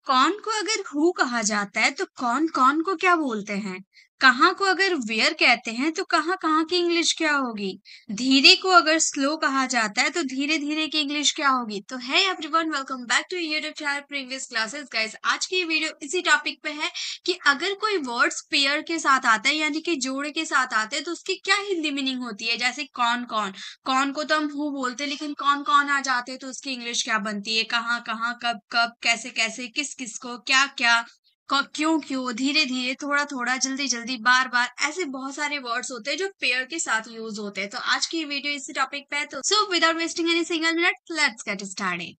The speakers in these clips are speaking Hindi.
कौन को अगर हु कहा जाता है तो कौन कौन को क्या बोलते हैं? कहाँ को अगर वेयर कहते हैं तो कहाँ कहाँ की इंग्लिश क्या होगी? धीरे को अगर स्लो कहा जाता है तो धीरे धीरे की इंग्लिश क्या होगी? तो है everyone, welcome back to YouTube channel previous classes. Guys, आज की वीडियो इसी टॉपिक पे है कि अगर कोई वर्ड्स पेयर के साथ आता है यानी कि जोड़े के साथ आते हैं तो उसकी क्या हिंदी मीनिंग होती है। जैसे कौन कौन, कौन को तो हम हु बोलते हैं, लेकिन कौन कौन आ जाते हैं तो उसकी इंग्लिश क्या बनती है? कहाँ कहाँ, कब कब, कैसे कैसे, किस किस को, क्या क्या, क्यों क्यों, धीरे धीरे, थोड़ा थोड़ा, जल्दी जल्दी, बार बार, ऐसे बहुत सारे वर्ड्स होते हैं जो पेयर के साथ यूज होते हैं। तो आज की वीडियो इसी टॉपिक पे है। तो so without wasting any single minute, let's get started.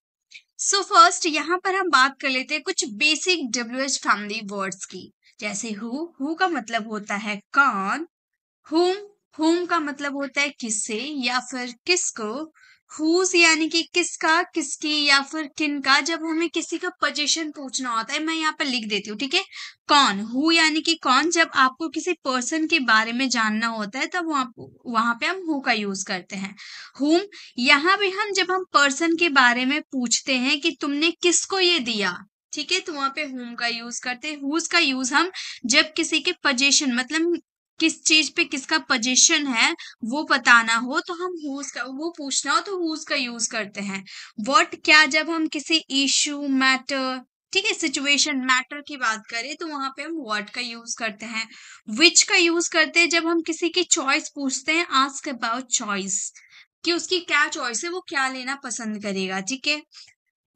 So first यहाँ पर हम बात कर लेते हैं कुछ बेसिक डब्ल्यूएच फैमिली वर्ड्स की। जैसे हु का मतलब होता है कौन। हुम हुम का मतलब होता है किससे या फिर किसको। हुज यानी कि किसका, किसकी या फिर किनका, जब हमें किसी का पोजीशन पूछना होता है। मैं यहाँ पर लिख देती हूँ, ठीक है। कौन, हु यानी कि कौन, जब आपको किसी पर्सन के बारे में जानना होता है तब वहां पे हम हु का यूज करते हैं। हुम, यहाँ भी हम जब हम पर्सन के बारे में पूछते हैं कि तुमने किसको ये दिया, ठीक है, तो वहां पे हुम का यूज करते हैं। हुज का यूज हम जब किसी के पोजीशन, मतलब किस चीज पे किसका पोजीशन है वो बताना हो तो हम हुज का, वो पूछना हो तो हुज का यूज करते हैं। व्हाट, क्या, जब हम किसी इशू, मैटर, ठीक है, सिचुएशन, मैटर की बात करें तो वहां पे हम व्हाट का यूज करते हैं। विच का यूज करते हैं जब हम किसी की चॉइस पूछते हैं, आस्क अबाउट चॉइस, कि उसकी क्या चॉइस है, वो क्या लेना पसंद करेगा, ठीक है।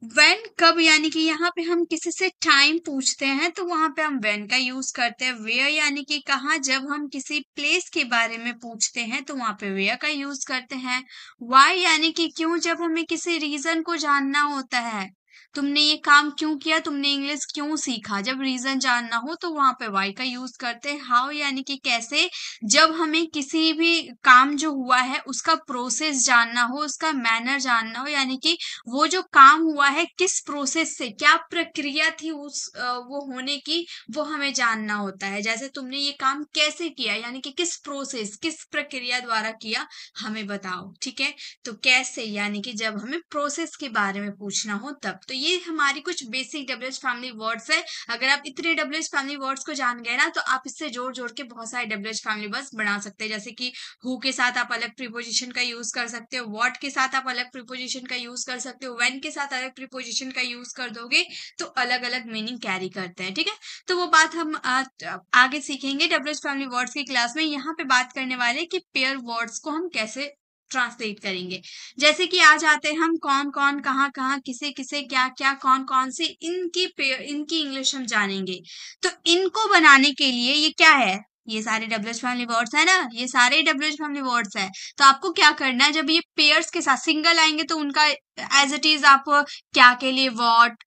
व्हेन, कब, यानी कि यहाँ पे हम किसी से टाइम पूछते हैं तो वहां पे हम व्हेन का यूज करते हैं। वेयर यानी कि कहाँ, जब हम किसी प्लेस के बारे में पूछते हैं तो वहां पे वेयर का यूज करते हैं। व्हाई यानी कि क्यों, जब हमें किसी रीजन को जानना होता है, तुमने ये काम क्यों किया, तुमने इंग्लिश क्यों सीखा, जब रीजन जानना हो तो वहां पे वाई का यूज करते हैं। हाउ यानी कि कैसे, जब हमें किसी भी काम जो हुआ है उसका प्रोसेस जानना हो, उसका मैनर जानना हो, यानी कि वो जो काम हुआ है किस प्रोसेस से, क्या प्रक्रिया थी वो होने की, वो हमें जानना होता है। जैसे तुमने ये काम कैसे किया, यानी कि किस प्रोसेस, किस प्रक्रिया द्वारा किया, हमें बताओ, ठीक है। तो कैसे यानी कि जब हमें प्रोसेस के बारे में पूछना हो तब। तो ये हमारी कुछ बेसिक डब्ल्यूएच फैमिली वर्ड्स है। अगर आप इतने डब्ल्यूएच फैमिली वर्ड्स को जान गए ना तो आप इससे जोड़ जोड़ के बहुत सारे डब्ल्यूएच फैमिली वर्ड्स बना सकते हैं। जैसे कि हु के साथ आप अलग प्रीपोजिशन का यूज कर सकते हो, व्हाट के साथ आप अलग प्रीपोजिशन का यूज कर सकते हो, व्हेन के साथ अलग प्रीपोजिशन का यूज कर दोगे तो अलग अलग मीनिंग कैरी करते हैं, ठीक है। तो वो बात हम आगे सीखेंगे डब्ल्यूएच फैमिली वर्ड्स की क्लास में। यहाँ पे बात करने वाले कि पेयर वर्ड्स को हम कैसे ट्रांसलेट करेंगे। जैसे कि आ जाते हैं हम कौन कौन, कहाँ कहाँ, किसे किसे, क्या क्या, कौन कौन से, इनकी इंग्लिश हम जानेंगे। तो इनको बनाने के लिए ये क्या है, ये सारे डब्ल्यूएच फैमिली वर्ड्स है ना, ये सारे डब्ल्यूएच फैमिली वर्ड्स है। तो आपको क्या करना है, जब ये पेयर्स के साथ सिंगल आएंगे तो उनका एज इट इज आप क्या के लिए व्हाट,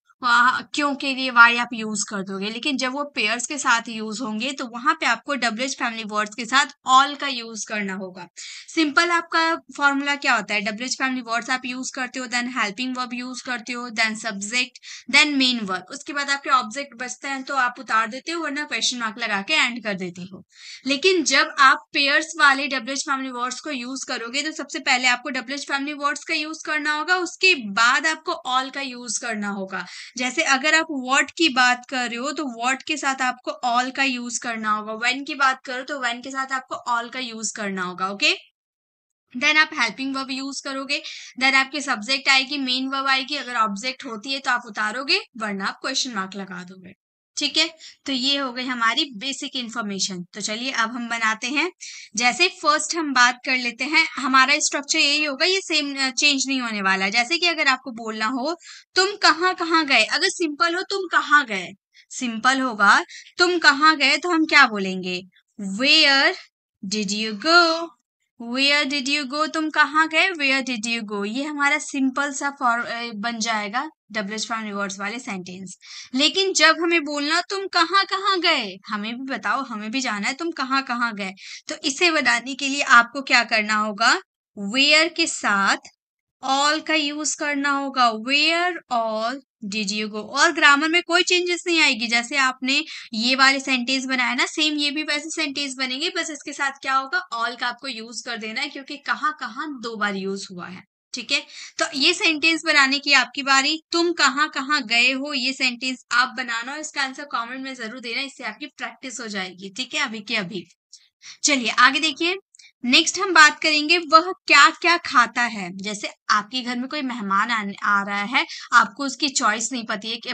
क्यों के लिए वाई आप यूज कर दोगे। लेकिन जब वो पेयर्स के साथ यूज होंगे तो वहां पे आपको डब्ल्यूएच फैमिली वर्ड्स के साथ ऑल का यूज करना होगा। सिंपल आपका फॉर्मूला क्या होता है, डब्ल्यूएच फैमिली वर्ड्स आप यूज करते हो, देन हेल्पिंग वर्ब यूज करते हो, then subject, then main verb, उसके बाद आपके ऑब्जेक्ट बचते हैं तो आप उतार देते हो, वरना क्वेश्चन मार्क लगा के एंड कर देते हो। लेकिन जब आप पेयर्स वाले डब्ल्यूएच फैमिली वर्ड्स को यूज करोगे तो सबसे पहले आपको डब्ल्यूएच फैमिली वर्ड्स का यूज करना होगा, उसके बाद आपको ऑल का यूज करना होगा। जैसे अगर आप व्हाट की बात कर रहे हो तो व्हाट के साथ आपको ऑल का यूज करना होगा, व्हेन की बात करो तो व्हेन के साथ आपको ऑल का यूज करना होगा, ओके। देन आप हेल्पिंग वर्ब यूज करोगे, देन आपके सब्जेक्ट आएगी, मेन वर्ब आएगी, अगर ऑब्जेक्ट होती है तो आप उतारोगे, वरना आप क्वेश्चन मार्क लगा दोगे, ठीक है। तो ये हो गई हमारी बेसिक इंफॉर्मेशन। तो चलिए अब हम बनाते हैं। जैसे फर्स्ट हम बात कर लेते हैं, हमारा स्ट्रक्चर यही होगा, ये सेम चेंज नहीं होने वाला। जैसे कि अगर आपको बोलना हो तुम कहाँ कहाँ गए, अगर सिंपल हो तुम कहाँ गए, सिंपल होगा तुम कहाँ गए तो हम क्या बोलेंगे, where did you go, where did you go, तुम कहाँ गए, वेयर डिड यू गो। ये हमारा सिंपल सा बन जाएगा डब्ल्यूएच फैमिली वर्ड्स वाले सेंटेंस। लेकिन जब हमें बोलना तुम कहाँ कहाँ गए, हमें भी बताओ, हमें भी जाना है तुम कहाँ कहाँ गए, तो इसे बताने के लिए आपको क्या करना होगा, वेयर के साथ ऑल का यूज करना होगा, where all did you go. और ग्रामर में कोई चेंजेस नहीं आएगी, जैसे आपने ये वाले सेंटेंस बनाया ना, सेम ये भी वैसे सेंटेंस बनेंगे, बस इसके साथ क्या होगा, ऑल का आपको यूज कर देना है, क्योंकि कहाँ कहाँ दो बार यूज हुआ है। ठीक है, तो ये सेंटेंस बनाने की आपकी बारी। तुम कहाँ कहाँ गए हो, ये सेंटेंस आप बनाना और इसका आंसर कमेंट में जरूर देना, इससे आपकी प्रैक्टिस हो जाएगी। ठीक है, अभी के अभी। चलिए आगे देखिए, नेक्स्ट हम बात करेंगे वह क्या क्या खाता है। जैसे आपके घर में कोई मेहमान आ रहा है, आपको उसकी चॉइस नहीं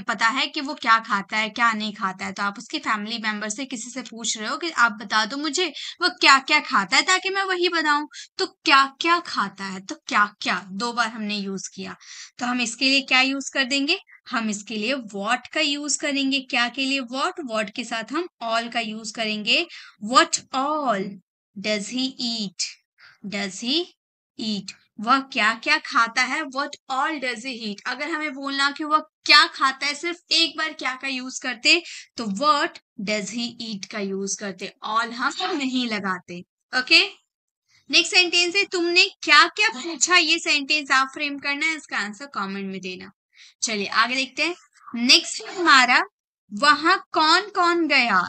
पता है कि वो क्या खाता है क्या नहीं खाता है, तो आप उसकी फैमिली मेंबर से किसी से पूछ रहे हो कि आप बता दो मुझे वो क्या क्या खाता है ताकि मैं वही बनाऊं। तो क्या क्या खाता है, तो क्या क्या दो बार हमने यूज किया, तो हम इसके लिए क्या यूज कर देंगे, हम इसके लिए what का यूज करेंगे। क्या के लिए what के साथ हम all का यूज करेंगे। what all does he eat, does he eat, वह क्या क्या खाता है। what all does he eat, अगर हमें बोलना कि वह क्या खाता है, सिर्फ एक बार क्या का यूज करते, तो what does he eat का यूज करते, all हम नहीं लगाते। ओके, नेक्स्ट सेंटेंस है तुमने क्या क्या पूछा, ये सेंटेंस आप फ्रेम करना है, इसका आंसर कमेंट में देना। चलिए आगे देखते हैं। नेक्स्ट हमारा वहां कौन कौन गया।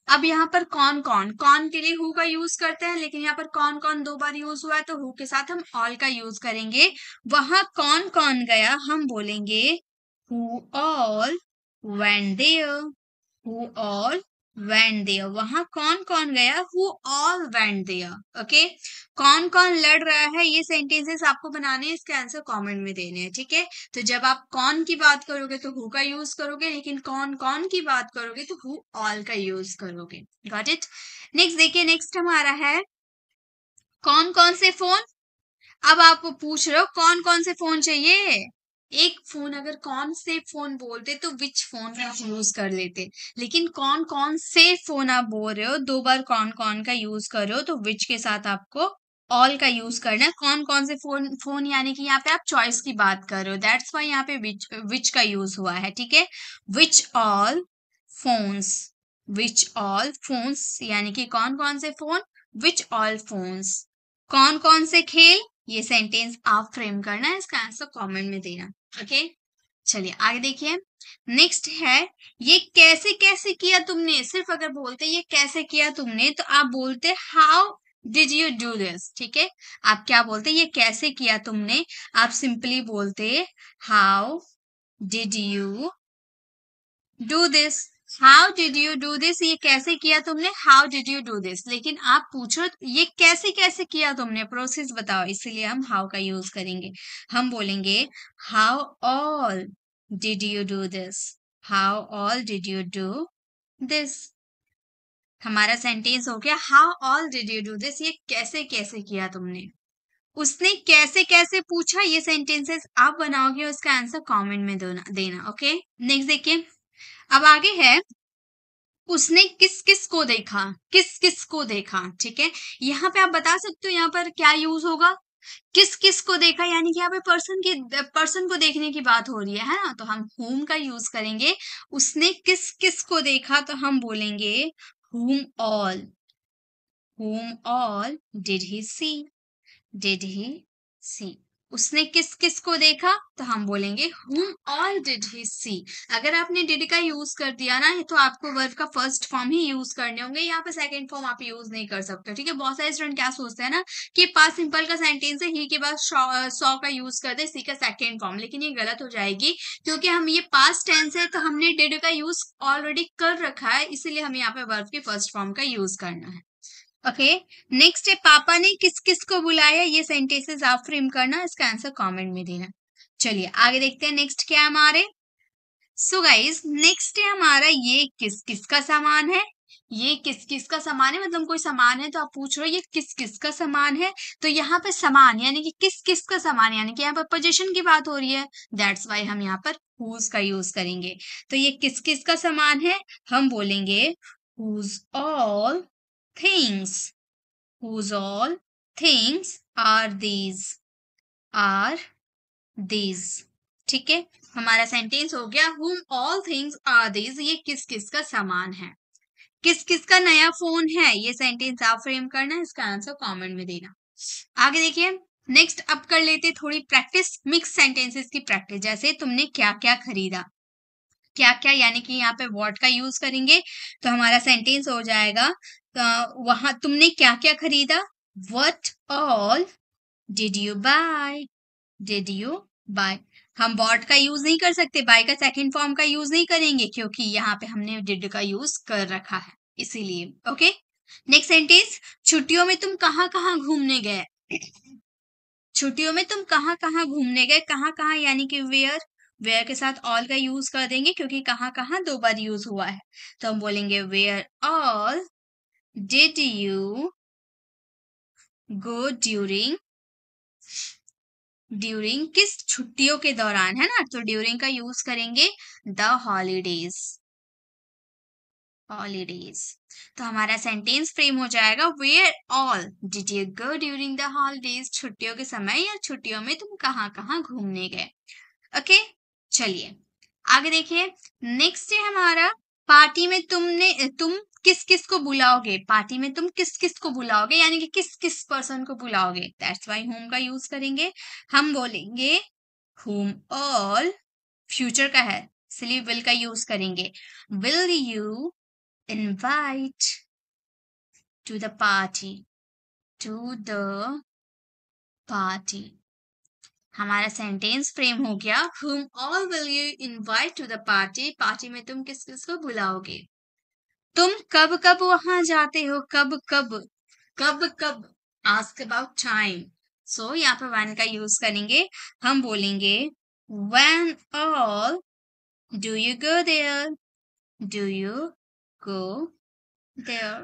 अब यहाँ पर कौन कौन के लिए हु का यूज करते हैं, लेकिन यहाँ पर कौन कौन दो बार यूज हुआ है, तो हु के साथ हम ऑल का यूज करेंगे। वहां कौन कौन गया, हम बोलेंगे who all went there, who all went there, वहां कौन गया, who all went there। Okay, कौन लड़ रहा है, ये सेंटेंसेस आपको बनाने हैं, इसके आंसर कमेंट में देने हैं। ठीक है, तो जब आप कौन की बात करोगे तो हु का यूज करोगे, लेकिन कौन की बात करोगे तो हु ऑल का यूज करोगे। Got it. नेक्स्ट देखिए, नेक्स्ट हमारा है कौन से फोन। अब आप पूछ रहे हो कौन से फोन चाहिए। एक फोन अगर कौन से फोन बोलते तो विच फोन का यूज कर लेते, लेकिन कौन से फोन आप बोल रहे हो, दो बार कौन का यूज कर रहे हो, तो विच के साथ आपको ऑल का यूज करना है। कौन से फोन यानी कि यहाँ पे आप चॉइस की बात कर रहे हो, दैट्स वाई यहाँ पे विच का यूज हुआ है। ठीक है, which all phones, which all phones यानी कि कौन से फोन, विच ऑल फोन्स। कौन से खेल, ये सेंटेंस आप फ्रेम करना है, इसका आंसर कमेंट में देना। ओके, चलिए आगे देखिए। नेक्स्ट है ये कैसे कैसे किया तुमने। सिर्फ अगर बोलते ये कैसे किया तुमने, तो आप बोलते how did you do this. ठीक है, आप क्या बोलते ये कैसे किया तुमने, आप सिंपली बोलते how did you do this. How did you do this, ये कैसे किया तुमने, how did you do this. लेकिन आप पूछो ये कैसे कैसे किया तुमने, प्रोसेस बताओ, इसीलिए हम हाउ का यूज करेंगे। हम बोलेंगे how all did you do this, how all did you do this. हमारा सेंटेंस हो गया how all did you do this, ये कैसे कैसे किया तुमने। उसने कैसे कैसे पूछा, ये सेंटेंसेस आप बनाओगे, उसका आंसर कमेंट में देना। ओके, नेक्स्ट देखिए, अब आगे है उसने किस किस को देखा, किस किस को देखा। ठीक है, यहाँ पे आप बता सकते हो यहाँ पर क्या यूज होगा, किस किस को देखा, यानी कि यहाँ पे पर्सन को देखने की बात हो रही है ना, तो हम whom का यूज करेंगे। उसने किस किस को देखा, तो हम बोलेंगे whom all did he see, did he see। उसने किस किस को देखा, तो हम बोलेंगे whom all did he see। अगर आपने did का यूज कर दिया ना, तो आपको वर्ब का फर्स्ट फॉर्म ही यूज करने होंगे, यहाँ पे सेकंड फॉर्म आप यूज नहीं कर सकते। ठीक है, बहुत सारे स्टूडेंट क्या सोचते हैं ना कि पास्ट सिंपल का सेंटेंस है, ही के बाद सॉ का यूज कर दे, सी का सेकंड फॉर्म, लेकिन ये गलत हो जाएगी, क्योंकि हम ये पास्ट टेंस है तो हमने did का यूज ऑलरेडी कर रखा है, इसीलिए हमें यहाँ पे वर्ब के फर्स्ट फॉर्म का यूज करना है। ओके, नेक्स्ट है पापा ने किस किस को बुलाया, ये सेंटेंसेस आप फ्रेम करना, इसका आंसर कमेंट में देना। चलिए आगे देखते हैं नेक्स्ट क्या है हमारे। सो गाइस, नेक्स्ट है हमारा ये किस किस का सामान है। ये किस किस का सामान है, मतलब कोई सामान है तो आप पूछ रहे हो ये किस किस का सामान है, तो यहाँ पे सामान यानी कि किस किस का सामान, यानी कि यहाँ पर पोजीशन की बात हो रही है, दैट्स वाई हम यहाँ पर whose का यूज करेंगे। तो ये किस किस का सामान है, हम बोलेंगे whose all things, whose all things are these। ठीक है, हमारा सेंटेंस हो गया whom all things are these, ये किस किस का सामान है। किस किस का नया फोन है, ये सेंटेंस आप फ्रेम करना है, इसका आंसर कमेंट में देना। आगे देखिए, नेक्स्ट अब कर लेते थोड़ी प्रैक्टिस, मिक्स सेंटेंसेस की प्रैक्टिस। जैसे तुमने क्या क्या खरीदा, क्या क्या यानी कि यहाँ पे व्हाट का यूज करेंगे, तो हमारा सेंटेंस हो जाएगा वहां तुमने क्या क्या खरीदा, what all did you buy, did you buy. हम बॉट का यूज नहीं कर सकते, बाय का सेकंड फॉर्म का यूज नहीं करेंगे क्योंकि यहाँ पे हमने डिड का यूज कर रखा है, इसीलिए। ओके, नेक्स्ट सेंटेंस, छुट्टियों में तुम कहाँ कहाँ घूमने गए। छुट्टियों में तुम कहाँ कहाँ घूमने गए, कहाँ कहाँ यानी कि वेयर, वेयर के साथ ऑल का यूज कर देंगे क्योंकि कहाँ कहाँ दो बार यूज हुआ है, तो हम बोलेंगे where all did you go during, during किस छुट्टियों के दौरान, है ना, तो ड्यूरिंग का यूज करेंगे द हॉलीडेज, हॉलीडेज। तो हमारा सेंटेंस फ्रेम हो जाएगा where all did you go during the holidays, छुट्टियों के समय या छुट्टियों में तुम कहाँ कहाँ घूमने गए। ओके, चलिए आगे देखिए। नेक्स्ट है हमारा, पार्टी में तुम किस किस को बुलाओगे, पार्टी में तुम किस किस को बुलाओगे यानी कि किस किस पर्सन को बुलाओगे, दैट्स वाई होम का यूज करेंगे। हम बोलेंगे whom all, फ्यूचर का है इसलिए will का यूज करेंगे। Will you invite to the party, to the party। हमारा सेंटेंस फ्रेम हो गया whom all will you invite to the party, party में तुम किस किस को बुलाओगे। तुम कब कब वहां जाते हो, कब कब, कब कब, आस्क अबाउट टाइम, सो यहाँ पे when का यूज करेंगे। हम बोलेंगे when all do you go there, do you go there।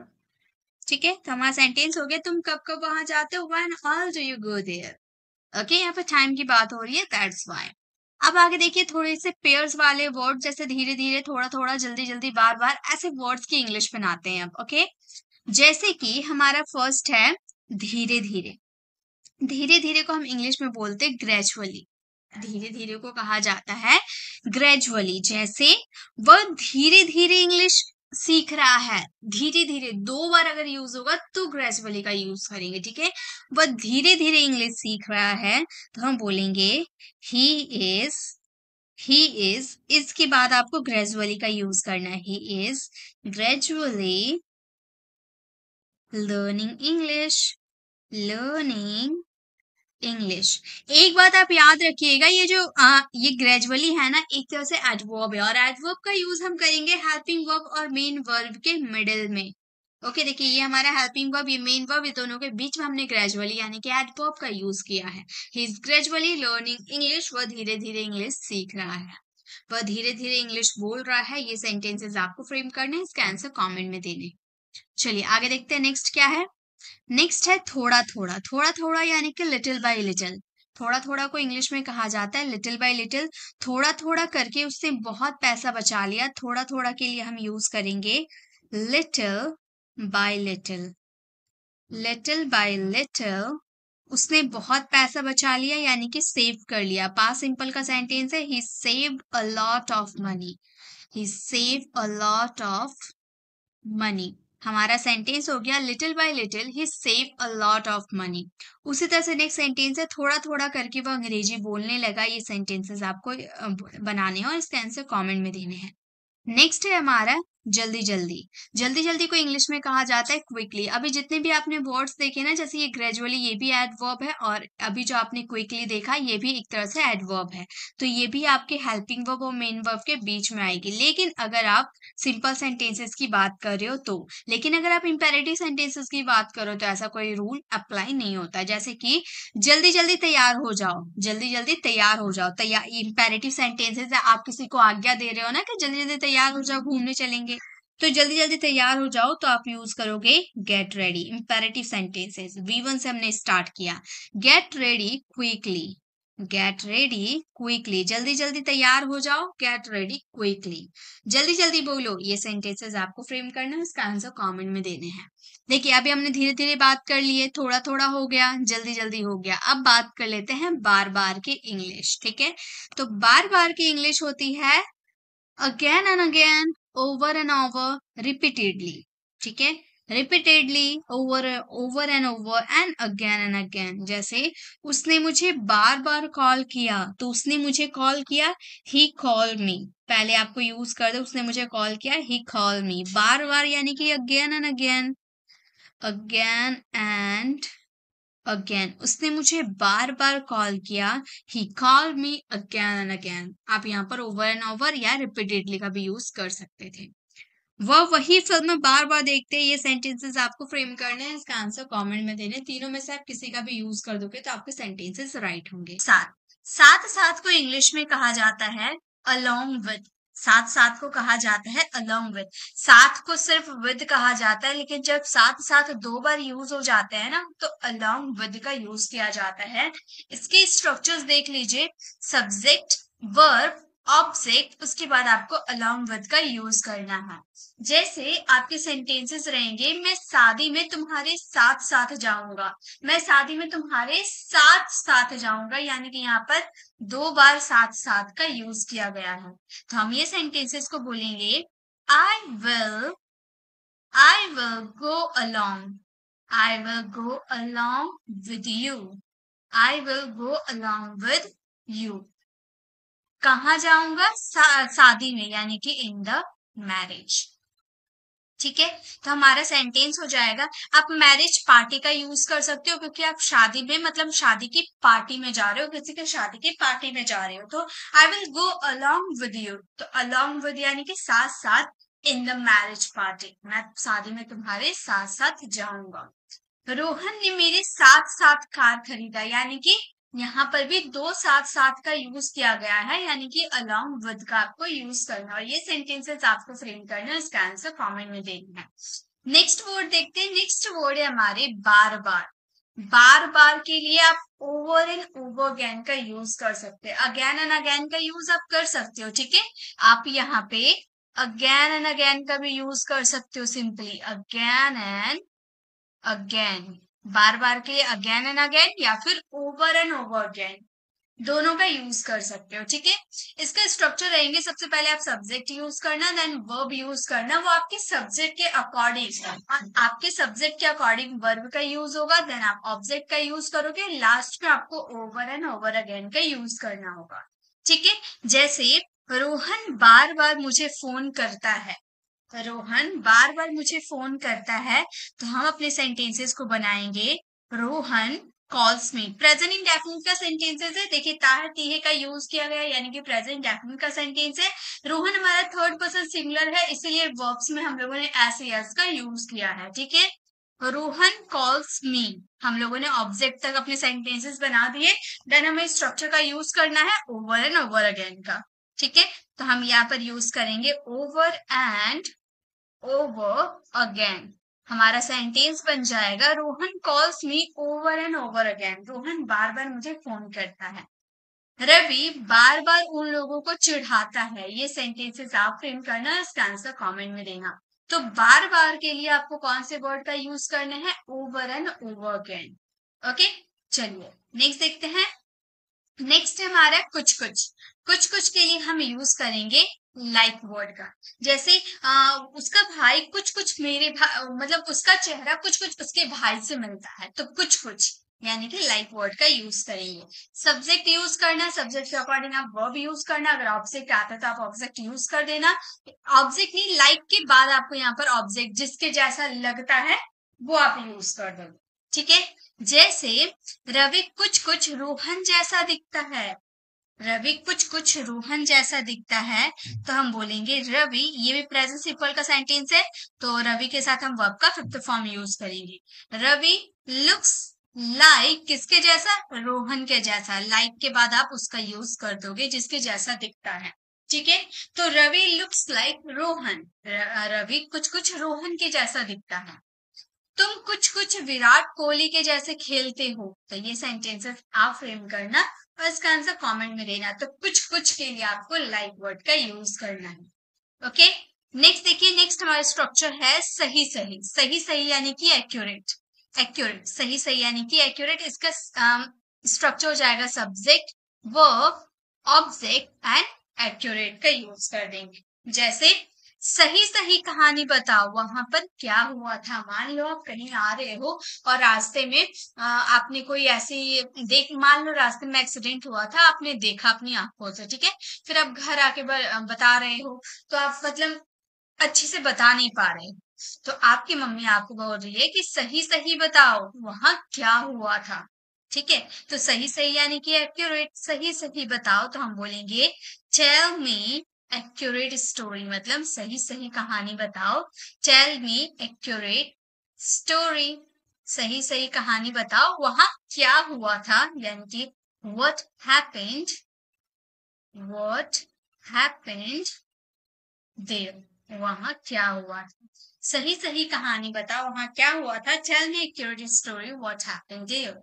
ठीक है, तो हमारा सेंटेंस हो गया तुम कब कब वहां जाते हो, when all do you go there। Okay, यहाँ पे टाइम की बात हो रही है, दैट्स व्हाई। अब आगे देखिए, थोड़े से पेयर्स वाले वर्ड, जैसे धीरे धीरे, थोड़ा थोड़ा, जल्दी जल्दी, बार बार, ऐसे वर्ड्स की इंग्लिश बनाते हैं अब। ओके, जैसे कि हमारा फर्स्ट है धीरे धीरे, धीरे धीरे को हम इंग्लिश में बोलते हैं ग्रेजुअली, धीरे धीरे को कहा जाता है ग्रेजुअली। जैसे वह धीरे धीरे इंग्लिश सीख रहा है, धीरे धीरे दो बार अगर यूज होगा तो ग्रेजुअली का यूज करेंगे। ठीक है, वह धीरे धीरे इंग्लिश सीख रहा है तो हम बोलेंगे ही इज, ही इज, इसके बाद आपको ग्रेजुअली का यूज करना है, he is gradually learning English, learning English. एक बात आप याद रखिएगा, ये जो ये ग्रेजुअली है ना, एक तरह से एडवर्ब है और एडवर्ब का यूज हम करेंगे हेल्पिंग वर्ब और मेन वर्ब के मिडिल में। ओके, देखिए ये हमारा हेल्पिंग वर्ब, ये मेन वर्ब, ये दोनों के बीच में हमने ग्रेजुअली यानी कि एडवर्ब का यूज किया है। He is gradually learning English, वह धीरे धीरे इंग्लिश सीख रहा है, वह धीरे धीरे इंग्लिश बोल रहा है। ये सेंटेंसेस आपको फ्रेम करने हैं, इसका आंसर कमेंट में देने। चलिए आगे देखते हैं, नेक्स्ट क्या है। नेक्स्ट है थोड़ा थोड़ा, थोड़ा थोड़ा यानी कि लिटिल बाय लिटिल, थोड़ा थोड़ा को इंग्लिश में कहा जाता है लिटिल बाय लिटिल। थोड़ा थोड़ा करके उसने बहुत पैसा बचा लिया, थोड़ा थोड़ा के लिए हम यूज करेंगे little by little, little by little, उसने बहुत पैसा बचा लिया यानी कि सेव कर लिया। पास्ट सिंपल का सेंटेंस है he saved a lot of money, he saved a lot of money. हमारा सेंटेंस हो गया little by little he save a lot of money. उसी तरह से नेक्स्ट सेंटेंस है थोड़ा थोड़ा करके वो अंग्रेजी बोलने लगा। ये सेंटेंसेस आपको बनाने हैं और इसके आंसर कमेंट में देने हैं। नेक्स्ट है हमारा जल्दी जल्दी, जल्दी जल्दी को इंग्लिश में कहा जाता है क्विकली। अभी जितने भी आपने वर्ड्स देखे ना, जैसे ये ग्रेजुअली, ये भी एडवर्ब है, और अभी जो आपने क्विकली देखा ये भी एक तरह से एडवर्ब है, तो ये भी आपके हेल्पिंग वर्ब और मेन वर्ब के बीच में आएगी। लेकिन अगर आप सिंपल सेंटेंसेस की बात कर रहे हो तो, लेकिन अगर आप इंपेरेटिव सेंटेंसेस की बात करो तो ऐसा कोई रूल अप्लाई नहीं होता। जैसे कि जल्दी जल्दी तैयार हो जाओ, जल्दी जल्दी तैयार हो जाओ, तैयार इंपेरेटिव सेंटेंसेस है, आप किसी को आज्ञा दे रहे हो ना कि जल्दी जल्दी तैयार हो जाओ घूमने चलेंगे, तो जल्दी जल्दी तैयार हो जाओ तो आप यूज करोगे get ready. Imperative sentences V1 से हमने स्टार्ट किया, get ready quickly, get ready quickly, जल्दी जल्दी तैयार हो जाओ, गेट रेडी क्विकली, जल्दी जल्दी बोलो। ये सेंटेंसेस आपको फ्रेम करना है, इसका आंसर कमेंट में देने हैं। देखिए अभी हमने धीरे धीरे बात कर ली है, थोड़ा थोड़ा हो गया, जल्दी जल्दी हो गया। अब बात कर लेते हैं बार बार की इंग्लिश। ठीक है, तो बार बार की इंग्लिश होती है again and again, over and over, repeatedly. ठीक है, repeatedly, over over and over and again and again. जैसे उसने मुझे बार बार कॉल किया, तो उसने मुझे कॉल किया, ही कॉल मी। पहले आपको यूज कर दो, उसने मुझे कॉल किया, ही कॉल मी। बार बार यानी कि again and again, again and again, उसने मुझे बार बार कॉल किया। He called me again and again. आप यहाँ पर ओवर एंड ओवर या रिपीटेडली का भी यूज कर सकते थे। वह वही फिल्म बार बार देखते हैं। ये सेंटेंसेस आपको फ्रेम करने हैं, इसका आंसर कमेंट में देने। तीनों में से आप किसी का भी यूज कर दोगे तो आपके सेंटेंसेस राइट होंगे। साथ साथ साथ को इंग्लिश में कहा जाता है अलोंग विद। साथ साथ को कहा जाता है अलोंग विद। साथ को सिर्फ विद कहा जाता है, लेकिन जब साथ साथ दो बार यूज हो जाते हैं ना, तो अलोंग विद का यूज किया जाता है। इसके स्ट्रक्चर्स देख लीजिए, सब्जेक्ट, वर्ब, ऑब्जेक्ट, उसके बाद आपको अलोंग विद का यूज करना है। जैसे आपके सेंटेंसेस रहेंगे, मैं शादी में तुम्हारे साथ साथ जाऊंगा। मैं शादी में तुम्हारे साथ साथ जाऊंगा, यानी कि यहाँ पर दो बार साथ साथ का यूज किया गया है। तो हम ये सेंटेंसेस को बोलेंगे, I will go along. I will go along with you. I will go along with you. कहाँ जाऊंगा? शादी में, यानी कि इन द मैरिज। ठीक है, तो हमारा सेंटेंस हो जाएगा। आप मैरिज पार्टी का यूज कर सकते हो, क्योंकि आप शादी में मतलब शादी की पार्टी में जा रहे हो, किसी के शादी की पार्टी में जा रहे हो। तो I will go along with you. तो अलोंग विद यानी कि साथ साथ, इन द मैरिज पार्टी, मैं शादी में तुम्हारे साथ साथ जाऊंगा। रोहन ने मेरे साथ साथ कार खरीदा, यानी कि यहाँ पर भी दो साथ साथ का यूज किया गया है, यानी कि अलोंग विद का आपको यूज करना, और ये सेंटेंसेस आपको फ्रेम करना है, इसका आंसर कमेंट में देना है। नेक्स्ट वर्ड देखते हैं। नेक्स्ट वर्ड है हमारे बार बार। बार बार के लिए आप ओवर एंड ओवर अगेन का यूज कर सकते हैं। अगेन एंड अगेन का यूज आप कर सकते हो, ठीक है। आप यहाँ पे अगेन एंड अगेन का भी यूज कर सकते हो, सिंपली अगेन एंड अगेन। बार बार के लिए अगेन एंड अगेन, या फिर ओवर एंड ओवर अगेन, दोनों का यूज कर सकते हो, ठीक है। इसका स्ट्रक्चर रहेंगे, सबसे पहले आप सब्जेक्ट यूज करना, देन वर्ब यूज करना। वो आपके सब्जेक्ट के अकॉर्डिंग, आपके सब्जेक्ट के अकॉर्डिंग वर्ब का यूज होगा, देन आप ऑब्जेक्ट का यूज करोगे, लास्ट में आपको ओवर एंड ओवर अगेन का यूज करना होगा, ठीक है। जैसे रोहन बार बार मुझे फोन करता है। रोहन बार बार मुझे फोन करता है, तो हम अपने सेंटेंसेस को बनाएंगे, रोहन कॉल्स मी। प्रेजेंट इंडेफिनिट का सेंटेंसेस है, देखिए ताहर तीहे का यूज किया गया, यानी कि प्रेजेंट इंडेफिनिट का सेंटेंस है। रोहन हमारा थर्ड पर्सन सिंगुलर है, इसीलिए वर्ब्स में हम लोगों ने एस एस का यूज किया है, ठीक है। रोहन कॉल्स मी, हम लोगों ने ऑब्जेक्ट तक अपने सेंटेंसेस बना दिए। देन हमें स्ट्रक्चर का यूज करना है ओवर एंड ओवर अगेन का, ठीक है। तो हम यहाँ पर यूज करेंगे ओवर एंड ओवर अगेन। हमारा सेंटेंस बन जाएगा, Rohan calls me over and over again. Rohan बार बार मुझे फोन करता है। रवि बार बार उन लोगों को चिढ़ाता है। ये सेंटेंसेस आप फ्रेम करना, इसका आंसर कमेंट में देना। तो बार बार के लिए आपको कौन से वर्ड का यूज करना है? Over and over again. Okay, चलिए नेक्स्ट देखते हैं। नेक्स्ट है हमारा कुछ कुछ। कुछ कुछ के लिए हम यूज करेंगे लाइक वर्ड का। जैसे उसका भाई कुछ कुछ मेरे भाई, मतलब उसका चेहरा कुछ कुछ उसके भाई से मिलता है, तो कुछ कुछ यानी कि लाइक वर्ड का यूज करेंगे। सब्जेक्ट यूज करना, सब्जेक्ट के अकॉर्डिंग आप वर्ब यूज करना। अगर ऑब्जेक्ट आता है तो आप ऑब्जेक्ट यूज कर देना। ऑब्जेक्ट नहीं, लाइक के बाद आपको यहाँ पर ऑब्जेक्ट जिसके जैसा लगता है वो आप यूज कर दो, ठीक है। जैसे रवि कुछ कुछ रोहन जैसा दिखता है। रवि कुछ कुछ रोहन जैसा दिखता है, तो हम बोलेंगे रवि, ये भी प्रेजेंट सिंपल का सेंटेंस है, तो रवि के साथ हम वर्ब का फिफ्थ फॉर्म यूज करेंगे। रवि लुक्स लाइक, किसके जैसा? रोहन के जैसा। लाइक के बाद आप उसका यूज कर दोगे जिसके जैसा दिखता है, ठीक है। तो रवि लुक्स लाइक रोहन। रवि कुछ कुछ रोहन के जैसा दिखता है। तुम कुछ कुछ विराट कोहली के जैसे खेलते हो। तो ये सेंटेंसेस आप फ्रेम करना और इसका आंसर कमेंट में देना। तो कुछ कुछ के लिए आपको लाइक वर्ड का यूज करना है। ओके, नेक्स्ट देखिए। नेक्स्ट हमारा स्ट्रक्चर है सही सही। सही सही यानी कि एक्यूरेट। एक्यूरेट, सही सही यानी कि एक्यूरेट। इसका स्ट्रक्चर हो जाएगा subject, verb, object and accurate का यूज कर देंगे। जैसे सही सही कहानी बताओ, वहां पर क्या हुआ था। मान लो आप कहीं आ रहे हो और रास्ते में आपने कोई ऐसी मान लो रास्ते में एक्सीडेंट हुआ था, आपने देखा अपनी आंखों से, ठीक है। फिर आप घर आके बता रहे हो, तो आप मतलब अच्छे से बता नहीं पा रहे, तो आपकी मम्मी आपको बोल रही है कि सही सही बताओ वहां क्या हुआ था। ठीक है, तो सही सही यानी कि एक्यूरेट, सही सही बताओ, तो हम बोलेंगे टेल मी एक्यूरेट स्टोरी, मतलब सही सही कहानी बताओ। टेल मी एक्यूरेट स्टोरी, सही सही कहानी बताओ वहां क्या हुआ था, यानी कि what happened, what happened there, वहां क्या हुआ था। सही सही कहानी बताओ वहां क्या हुआ था। Tell me accurate story what happened there.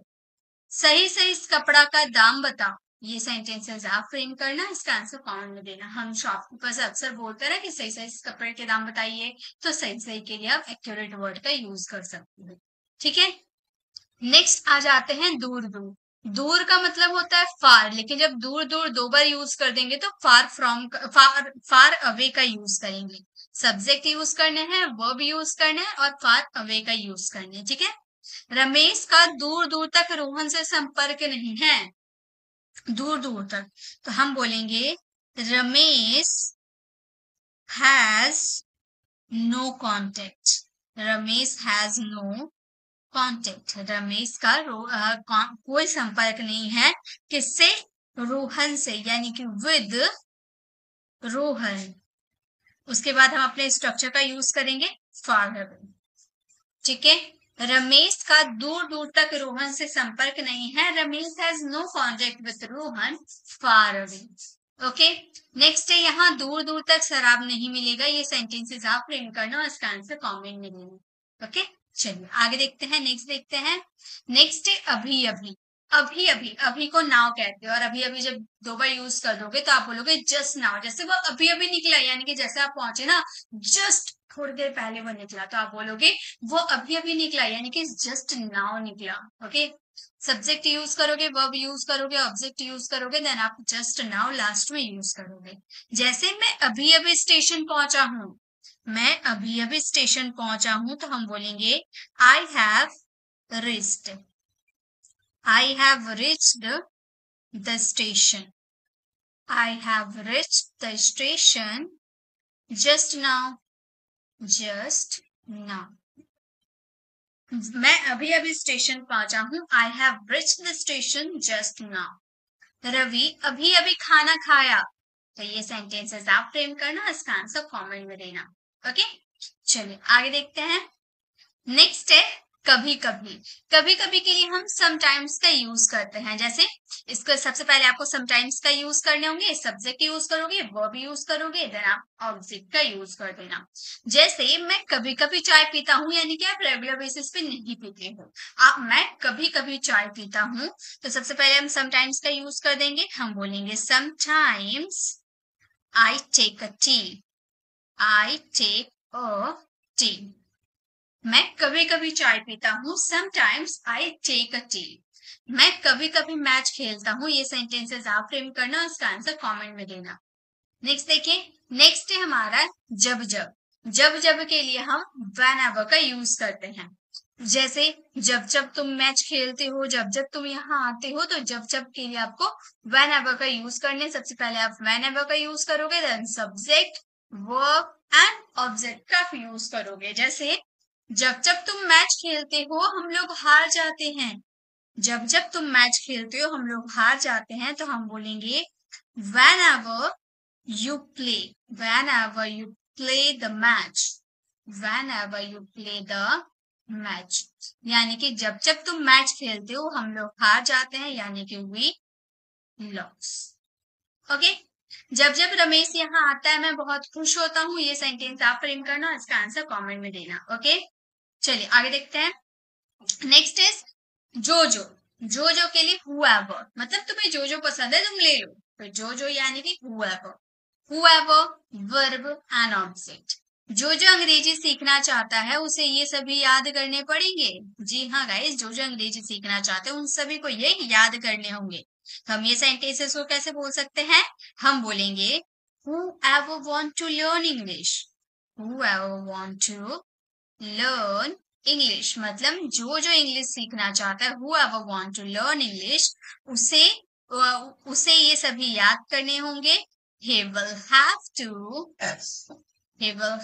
सही सही इस कपड़ा का दाम बताओ। ये सेंटेंसेस आप फ्रेम करना, इसका आंसर कमेंट में देना। हम शॉपकीपर से अक्सर बोलते हैं कि सही सही इस कपड़े के दाम बताइए, तो सही सही के लिए आप एक्यूरेट वर्ड का यूज कर सकते हो। ठीक है, नेक्स्ट आ जाते हैं दूर दूर। दूर का मतलब होता है फार, लेकिन जब दूर दूर दो बार यूज कर देंगे तो far from, far far away का यूज करेंगे। सब्जेक्ट यूज करने हैं, वर्ब यूज करने हैं और फार अवे का यूज करने हैं। ठीक है, रमेश का दूर दूर तक रोहन से संपर्क नहीं है, दूर दूर तक, तो हम बोलेंगे Ramesh has no contact, Ramesh has no contact, Ramesh का कोई संपर्क नहीं है, किससे, रोहन से, यानी कि विद रोहन। उसके बाद हम अपने स्ट्रक्चर का यूज करेंगे फार अवे। ठीक है, रमेश का दूर दूर तक रोहन से संपर्क नहीं है, Ramesh has no contact with Rohan far away. Okay, next है यहाँ दूर दूर तक शराब नहीं मिलेगा, ये सेंटेंसेस आप फ्रेम करना और इसका आंसर कमेंट में देना। ओके, चलिए आगे देखते हैं, नेक्स्ट देखते हैं। नेक्स्ट है अभी अभी। अभी अभी, अभी को नाउ कहते हैं, और अभी अभी जब दो बार यूज कर दोगे तो आप बोलोगे जस्ट नाउ, जैसे वो अभी अभी निकला, यानी कि जैसे आप पहुंचे ना, जस्ट थोड़ी देर पहले वो निकला, तो आप बोलोगे वो अभी अभी निकला, यानी कि जस्ट नाउ निकला। ओके, सब्जेक्ट यूज करोगे, वर्ब यूज करोगे, ऑब्जेक्ट यूज करोगे, देन आप जस्ट नाउ लास्ट में यूज करोगे। जैसे मैं अभी अभी स्टेशन पहुंचा हूं, मैं अभी अभी स्टेशन पहुंचा हूं, तो हम बोलेंगे I have reached, I have reached the station, I have reached the station just now, just now. मैं अभी अभी स्टेशन पहुंचा हूं, I have reached the station just now. Ravi अभी अभी खाना खाया, तो ये सेंटेंसेस आप फ्रेम करना, इसका आंसर कमेंट में देना। ओके, चलिए आगे देखते हैं। नेक्स्ट है कभी कभी। कभी कभी के लिए हम समटाइम्स का यूज करते हैं, जैसे इसको सबसे पहले आपको समटाइम्स का यूज करने होंगे, सब्जेक्ट यूज करोगे, वर्ब यूज करोगे, देन आप ऑब्जेक्ट का यूज कर देना। जैसे मैं कभी कभी चाय पीता हूँ, यानी कि आप रेगुलर बेसिस पे नहीं पीते हो, आप मैं कभी कभी चाय पीता हूँ, तो सबसे पहले हम समटाइम्स का यूज कर देंगे, हम बोलेंगे sometimes I take a tea, I take a tea. मैं कभी कभी चाय पीता हूँ, sometimes I take a tea. मैं कभी कभी मैच खेलता हूँ, ये सेंटेंसेस आप फ्रेम करना, इसका आंसर कमेंट में देना। नेक्स्ट देखिए, नेक्स्ट है हमारा जब जब। जब जब के लिए हम व्हेनेवर का यूज करते हैं, जैसे जब जब तुम मैच खेलते हो, जब जब तुम यहाँ आते हो, तो जब जब के लिए आपको व्हेनेवर का यूज करने। सबसे पहले आप व्हेनेवर का यूज करोगे, then subject, verb and object का यूज करोगे। जैसे जब जब तुम मैच खेलते हो हम लोग हार जाते हैं, जब जब तुम मैच खेलते हो हम लोग हार जाते हैं, तो हम बोलेंगे whenever you play, whenever you play the match, whenever you play the match, यानी कि जब जब तुम मैच खेलते हो हम लोग हार जाते हैं, यानी कि we lose। ओके, जब जब रमेश यहाँ आता है मैं बहुत खुश होता हूँ, ये सेंटेंस आप फ्रेम करना, इसका आंसर कमेंट में देना। ओके, चलिए आगे देखते हैं। नेक्स्ट इज जो जो। जो जो के लिए whoever, मतलब तुम्हें जो जो पसंद है तुम ले लो, तो जो जो यानी कि whoever, whoever verb and object। जो जो अंग्रेजी सीखना चाहता है उसे ये सभी याद करने पड़ेंगे। जी हाँ गाइस, जो जो अंग्रेजी सीखना चाहते हैं उन सभी को ये याद करने होंगे। तो हम ये सेंटेंसेस को कैसे बोल सकते हैं, हम बोलेंगे whoever want to learn English, whoever want to learn English, मतलब जो जो इंग्लिश सीखना चाहता है, whoever want to learn English, उसे उसे ये सभी याद करने होंगे। he will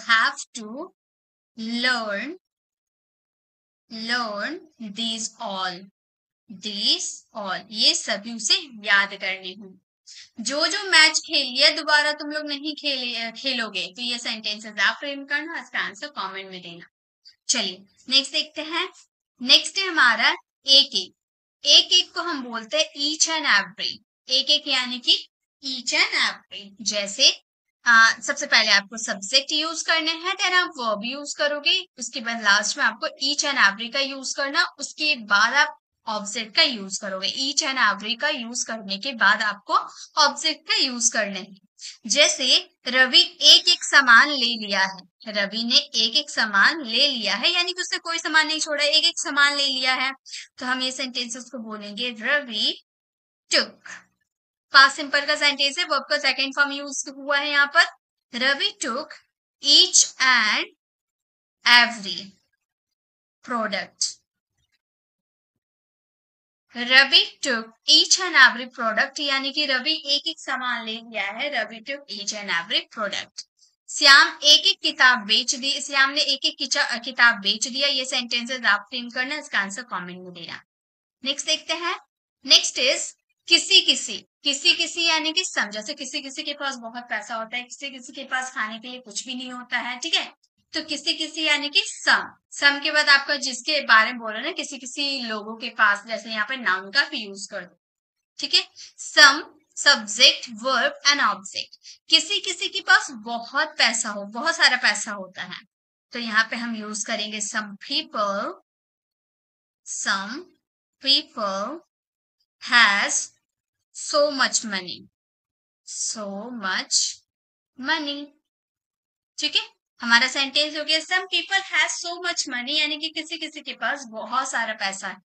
have to learn, learn these all, ये सभी उसे याद करने हों। जो मैच खेल लिया दोबारा तुम लोग नहीं खेलोगे, तो ये सेंटेंसेस आप फ्रेम करना, इसका आंसर कमेंट में देना। चलिए नेक्स्ट देखते हैं। नेक्स्ट है हमारा एक एक को हम बोलते हैं ईच एंड एवरी। एक यानी कि ईच एंड एवरी। जैसे सबसे पहले आपको सब्जेक्ट यूज करने हैं, देन आप वर्ब यूज करोगे, उसके बाद लास्ट में आपको ईच एंड एवरी का यूज करना, उसके बाद आप ऑब्जेक्ट का यूज करोगे। ईच एंड एवरी का यूज करने के बाद आपको ऑब्जेक्ट का यूज करने हैं। जैसे रवि एक सामान ले लिया है, रवि ने एक सामान ले लिया है, यानी कि उसने कोई सामान नहीं छोड़ा, एक सामान ले लिया है। तो हम ये सेंटेंसेस को बोलेंगे रवि टुक। पास्ट सिंपल का सेंटेंस है, वर्ब का सेकंड फॉर्म यूज हुआ है यहाँ पर। Ravi took each and every product. Ravi took each and every product, यानी कि रवि एक सामान ले लिया है, Ravi took each and every product. Shyam एक किताब बेच दी, श्याम ने एक किताब बेच दिया। ये सेंटेंसेस आप फ्रेम करना, इसका आंसर कमेंट में देना। नेक्स्ट देखते हैं। नेक्स्ट इज किसी यानी कि सम। जैसे किसी के पास बहुत पैसा होता है, किसी के पास खाने के लिए कुछ भी नहीं होता है, ठीक है। तो किसी यानी कि सम के बाद आपका जिसके बारे में बोल रहे हैं ना, किसी लोगों के पास, जैसे यहाँ पे नाउन का भी यूज कर दो, ठीक है। Some subject verb and object. किसी के पास बहुत पैसा हो, बहुत सारा पैसा होता है, तो यहाँ पे हम यूज करेंगे some people has so much money, ठीक है। हमारा सेंटेंस हो गया some people has so much money, यानी कि किसी के पास बहुत सारा पैसा है।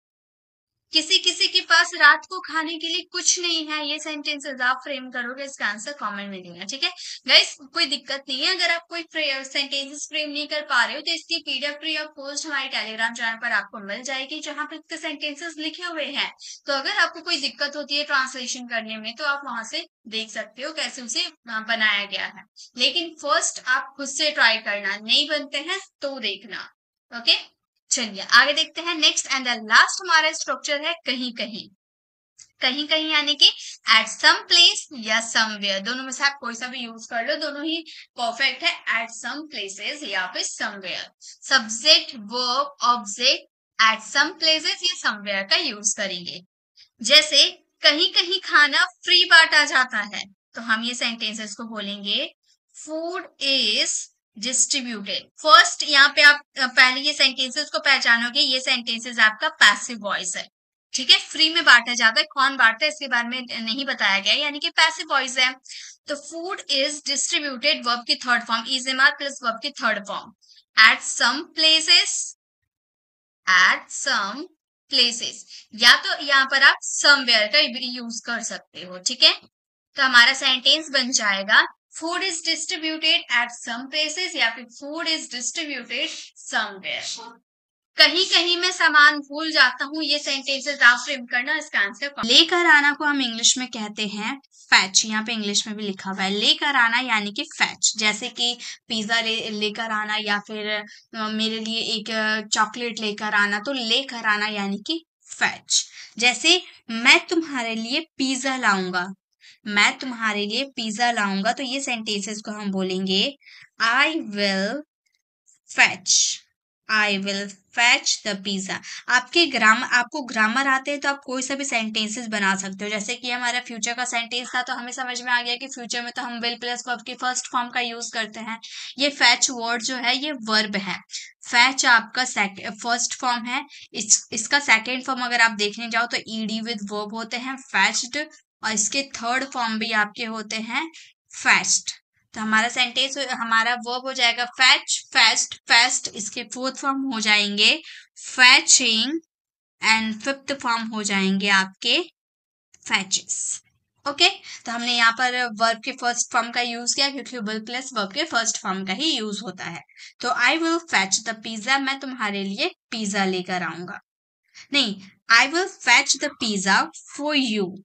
किसी के पास रात को खाने के लिए कुछ नहीं है। ये सेंटेंसेस आप फ्रेम करोगे, इसका आंसर कमेंट में देना, ठीक है। गाइस कोई दिक्कत नहीं है, अगर आप कोई सेंटेंसेस फ्रेम नहीं कर पा रहे हो, तो इसकी पीडीएफ फ्री ऑफ कॉस्ट हमारे टेलीग्राम चैनल पर आपको मिल जाएगी, जहां पर इसके सेंटेंसेस लिखे हुए हैं। तो अगर आपको कोई दिक्कत होती है ट्रांसलेशन करने में, तो आप वहां से देख सकते हो कैसे उसे बनाया गया है। लेकिन फर्स्ट आप खुद से ट्राई करना, नहीं बनते हैं तो देखना, ओके। चलिए आगे देखते हैं। नेक्स्ट एंड द लास्ट हमारा स्ट्रक्चर है कहीं कहीं यानी कि एट सम प्लेस या समवेयर। दोनों में से आप कोई सा भी यूज कर लो, दोनों ही परफेक्ट है, एट सम प्लेसेस या फिर somewhere. Subject verb object at some places या समवेयर का यूज करेंगे। जैसे कहीं खाना फ्री बांटा जाता है, तो हम ये सेंटेंसेस को बोलेंगे फूड इज डिस्ट्रीब्यूटेड। फर्स्ट यहाँ पे आप पहले ये सेंटेंसेस को पहचानोगे, ये सेंटेंसेस आपका पैसिव वॉइस है, ठीक है। फ्री में बांटा जाता है, कौन बांटता है इसके बारे में नहीं बताया गया, यानी कि पैसिव वॉइस है। तो फूड इज डिस्ट्रीब्यूटेड वर्ब की third form, is am are plus verb की third form, at some places, या तो यहाँ पर आप समवेयर का यूज कर सकते हो, ठीक है। तो हमारा सेंटेंस बन जाएगा food is distributed at some places, या फिर फूड इज डिस्ट्रीब्यूटेड समवेयर। कहीं मैं सामान भूल जाता हूँ, ये सेंटेंसेस आप फ्रेम करना, इसका आंसर। लेकर आना को हम इंग्लिश में कहते हैं फैच। यहाँ पे इंग्लिश में भी लिखा हुआ है लेकर आना यानी कि फैच। जैसे कि पिज्जा लेकर आना, या फिर मेरे लिए एक चॉकलेट लेकर आना, तो लेकर आना यानी कि फैच। जैसे मैं तुम्हारे लिए पिज्जा लाऊंगा, मैं तुम्हारे लिए पिज्जा लाऊंगा, तो ये सेंटेंसेस को हम बोलेंगे I will fetch the pizza. आपको ग्रामर आते हैं तो आप कोई सा भी सेंटेंसेस बना सकते हो। जैसे कि हमारा फ्यूचर का सेंटेंस था, तो हमें समझ में आ गया कि फ्यूचर में तो हम विल प्लस वर्ब की फर्स्ट फॉर्म का यूज करते हैं। ये फैच वर्ड जो है ये वर्ब है, फैच आपका फर्स्ट फॉर्म है। इसका सेकेंड फॉर्म अगर आप देखने जाओ तो ईडी विद वर्ब होते हैं फैच्ड, और इसके थर्ड फॉर्म भी आपके होते हैं फैस्ट। तो हमारा सेंटेंस, हमारा वर्ब हो जाएगा फैच, फेस्ट, फेस्ट। इसके फोर्थ फॉर्म हो जाएंगे फैचिंग, एंड फिफ्थ फॉर्म हो जाएंगे आपके फैचेस, ओके। तो हमने यहाँ पर वर्ब के फर्स्ट फॉर्म का यूज किया, क्योंकि विल प्लस वर्ब के फर्स्ट फॉर्म का ही यूज होता है। तो I will fetch the pizza, मैं तुम्हारे लिए पिज्जा लेकर आऊंगा। नहीं, I will fetch the pizza for you,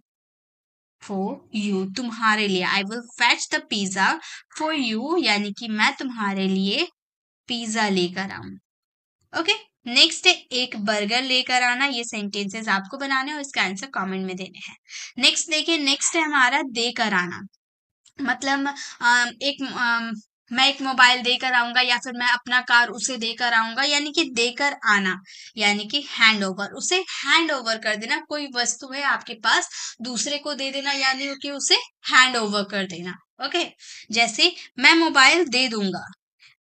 तुम्हारे लिए। I will fetch the pizza for you, यानी कि मैं तुम्हारे लिए पिज्जा लेकर आऊं। ओके, नेक्स्ट है एक बर्गर लेकर आना। ये सेंटेंसेस आपको बनाने और इसका आंसर कमेंट में देने हैं। नेक्स्ट देखिए, नेक्स्ट है हमारा देकर आना। मतलब मैं एक मोबाइल देकर आऊंगा या फिर मैं अपना कार उसे देकर आऊंगा, यानी कि देकर आना यानी कि हैंड ओवर, उसे हैंड ओवर कर देना। कोई वस्तु है आपके पास, दूसरे को दे देना यानी कि उसे हैंड ओवर कर देना। ओके, जैसे मैं मोबाइल दे दूंगा,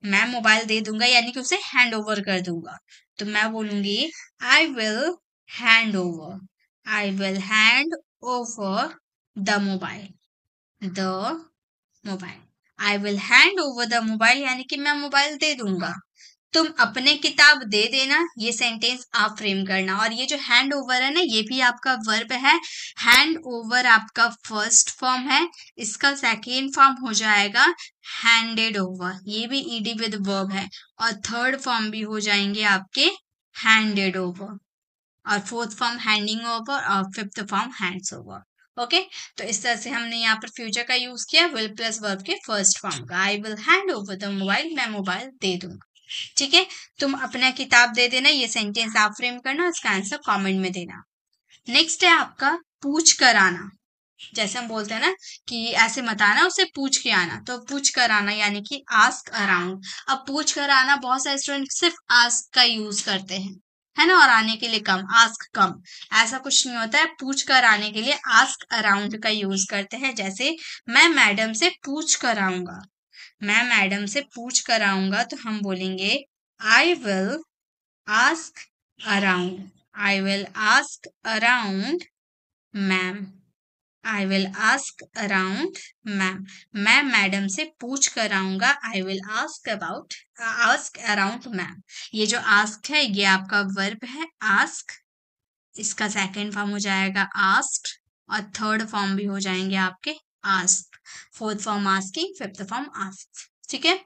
मैं मोबाइल दे दूंगा यानी कि उसे हैंड ओवर कर दूंगा। तो मैं बोलूंगी I will hand over, I will hand over the mobile, the mobile, I will hand over the mobile यानी कि मैं मोबाइल दे दूंगा। तुम अपने किताब दे देना, ये सेंटेंस आप फ्रेम करना। और ये जो हैंड ओवर है ना, ये भी आपका वर्ब है। हैंड ओवर आपका फर्स्ट फॉर्म है, इसका सेकेंड फॉर्म हो जाएगा हैंडेड ओवर, ये भी ईडी विद वर्ब है। और थर्ड फॉर्म भी हो जाएंगे आपके हैंडेड ओवर, और फोर्थ फॉर्म हैंडिंग ओवर, और fifth form hands over. Okay, तो इस तरह से हमने यहाँ पर फ्यूचर का यूज किया विल प्लस वर्ब के फर्स्ट फॉर्म का। I will hand over the mobile, मैं मोबाइल दे दूंगा। ठीक है, तुम अपना किताब दे देना, ये सेंटेंस आप फ्रेम करना, इसका आंसर कमेंट में देना। नेक्स्ट है आपका पूछ कर आना। जैसे हम बोलते हैं ना कि ऐसे मत आना, उसे पूछ के आना, तो पूछ कर आना यानी कि आस्क अराउंड। अब पूछ कर आना बहुत सारे स्टूडेंट सिर्फ आस्क का यूज करते हैं, है ना, और आने के लिए कम, आस्क कम, ऐसा कुछ नहीं होता है। पूछ कर आने के लिए आस्क अराउंड का यूज करते हैं। जैसे मैं मैडम से पूछ कर आऊंगा, मैं मैडम से पूछ कर आऊंगा, तो हम बोलेंगे I will ask around, I will ask around ma'am, I will ask around ma'am, मैं मैडम से पूछ कर आऊंगा। I will ask about, ask around ma'am. ये जो आस्क है ये आपका वर्ब है आस्क, इसका सेकंड फॉर्म हो जाएगा आस्क्ड, और थर्ड फॉर्म भी हो जाएंगे आपके ask, fourth form asking, fifth form ask. ठीक है,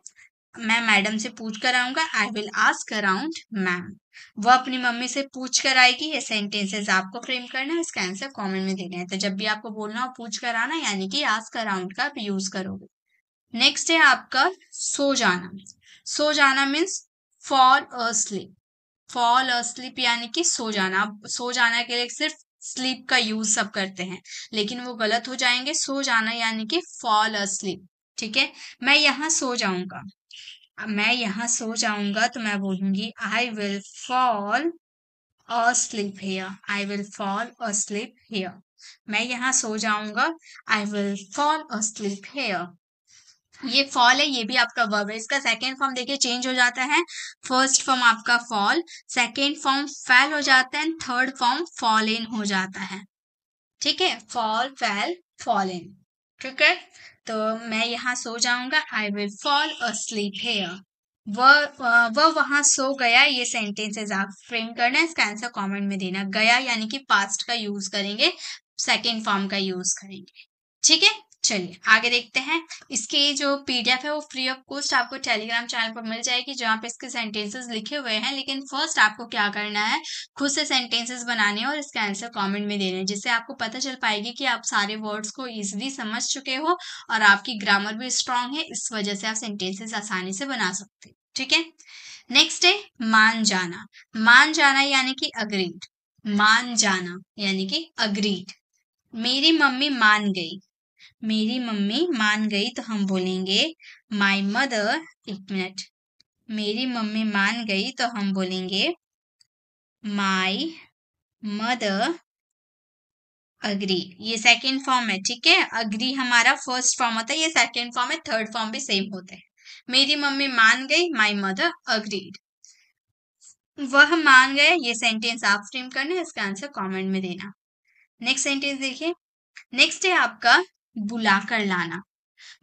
मैं मैडम से पूछ कर आऊंगा, I will ask around ma'am. वो अपनी मम्मी से पूछ कर आएगी, ये सेंटेंसेस आपको फ्रेम करना है, इसका आंसर कमेंट में देना है। तो जब भी आपको बोलना हो पूछ कर आना यानी कि आस्क अराउंड का आप यूज करोगे। नेक्स्ट है आपका सो जाना। सो जाना means fall asleep, fall asleep यानी कि सो जाना। अब सो जाना के लिए सिर्फ स्लीप का यूज सब करते हैं, लेकिन वो गलत हो जाएंगे। सो जाना यानी कि फॉल अस्लीप। ठीक है, मैं यहाँ सो जाऊंगा, मैं यहाँ सो जाऊंगा, तो मैं बोलूंगी I will fall asleep here, I will fall asleep here। मैं यहाँ सो जाऊंगा, I will fall asleep here। ये फॉल है, ये भी आपका वर्ब है। इसका सेकेंड फॉर्म देखिए चेंज हो जाता है। फर्स्ट फॉर्म आपका फॉल, सेकेंड फॉर्म फेल हो जाता है, थर्ड फॉर्म फॉल इन हो जाता है। ठीक है, फॉल फेल फॉल इन। ठीक है, तो मैं यहाँ सो जाऊंगा, I will fall asleep here। वह वहां सो गया, ये सेंटेंसेस आप फ्रेम करना है, इसका आंसर कमेंट में देना। गया यानी कि पास्ट का यूज करेंगे, सेकेंड फॉर्म का यूज करेंगे। ठीक है, चलिए आगे देखते हैं। इसके जो पीडीएफ है वो फ्री ऑफ कॉस्ट आपको टेलीग्राम चैनल पर मिल जाएगी, जहाँ पे इसके सेंटेंसेस लिखे हुए हैं। लेकिन फर्स्ट आपको क्या करना है, खुद से सेंटेंसेस बनाने हैं और इसका आंसर कमेंट में देने हैं, जिससे आपको पता चल पाएगी कि आप सारे वर्ड्स को इजीली समझ चुके हो और आपकी ग्रामर भी स्ट्रांग है। इस वजह से आप सेंटेंसेस आसानी से बना सकते हैं। ठीक है, नेक्स्ट है मान जाना। मान जाना यानी कि अग्रीड, मान जाना यानी कि अग्रीड। मेरी मम्मी मान गई, मेरी मम्मी मान गई, तो हम बोलेंगे माई मदर, एक मिनट, मेरी मम्मी मान गई, तो हम बोलेंगे माई मदर अग्री। ये सेकेंड फॉर्म है। ठीक है, अग्री हमारा फर्स्ट फॉर्म होता है, ये सेकेंड फॉर्म है, थर्ड फॉर्म भी सेम होता है। मेरी मम्मी मान गई, माई मदर अग्रीड। वह मान गए, ये सेंटेंस आप फ्रेम करना है, इसका आंसर कमेंट में देना। नेक्स्ट सेंटेंस देखिए, नेक्स्ट है आपका बुलाकर लाना।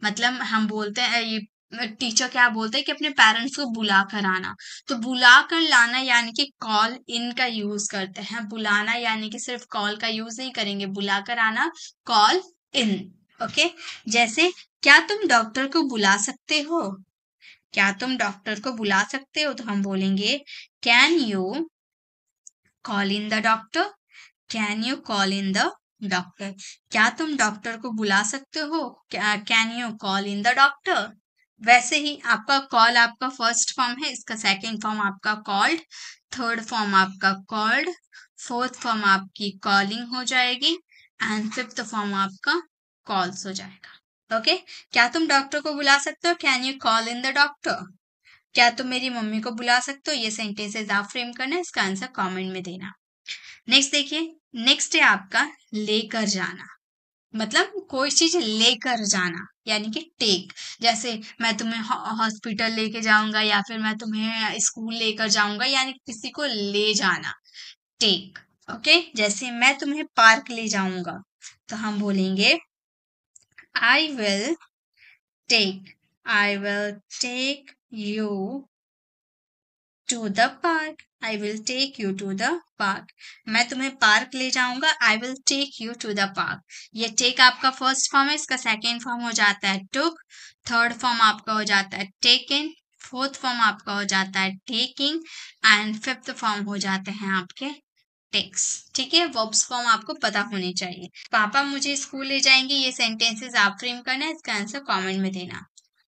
मतलब हम बोलते हैं, ये टीचर क्या बोलते हैं कि अपने पेरेंट्स को बुला कर आना, तो बुला कर लाना यानी कि कॉल इन का यूज करते हैं। बुलाना यानी कि सिर्फ कॉल का यूज नहीं करेंगे, बुला कर आना कॉल इन। ओके, जैसे क्या तुम डॉक्टर को बुला सकते हो, क्या तुम डॉक्टर को बुला सकते हो, तो हम बोलेंगे can you call in the doctor, can you call in the doctor. क्या तुम डॉक्टर को बुला सकते हो, can you call in the doctor. वैसे ही आपका कॉल आपका फर्स्ट फॉर्म है, इसका सेकंड फॉर्म आपका कॉल्ड, थर्ड फॉर्म आपका कॉल्ड, फोर्थ फॉर्म आपकी कॉलिंग हो जाएगी एंड फिफ्थ फॉर्म आपका कॉल्स हो जाएगा। ओके, क्या तुम डॉक्टर को बुला सकते हो? Can you call in the doctor? क्या तुम मेरी मम्मी को बुला सकते हो? ये सेंटेंसेस आप फ्रेम करना, इसका आंसर कमेंट में देना। नेक्स्ट देखिए, नेक्स्ट है आपका लेकर जाना। मतलब कोई चीज लेकर जाना यानी कि टेक। जैसे मैं तुम्हें हॉस्पिटल लेके जाऊंगा या फिर मैं तुम्हें स्कूल लेकर जाऊंगा, यानी किसी को ले जाना, टेक। ओके, जैसे मैं तुम्हें पार्क ले जाऊंगा तो हम बोलेंगे I will take, I will take you to the park, I will take you to the park. मैं तुम्हें पार्क ले जाऊंगा, I will take you to the park. ये टेक आपका फर्स्ट फॉर्म है, इसका सेकेंड फॉर्म हो जाता है टुक, थर्ड फॉर्म आपका हो जाता है टेकन, फोर्थ फॉर्म आपका हो जाता है टेकिंग एंड फिफ्थ फॉर्म हो जाते हैं आपके टेक्स। ठीक है, वर्ब्स फॉर्म आपको पता होने चाहिए। पापा मुझे स्कूल ले जाएंगे, ये सेंटेंसेस आप फ्रेम करना है, इसका आंसर कमेंट में देना।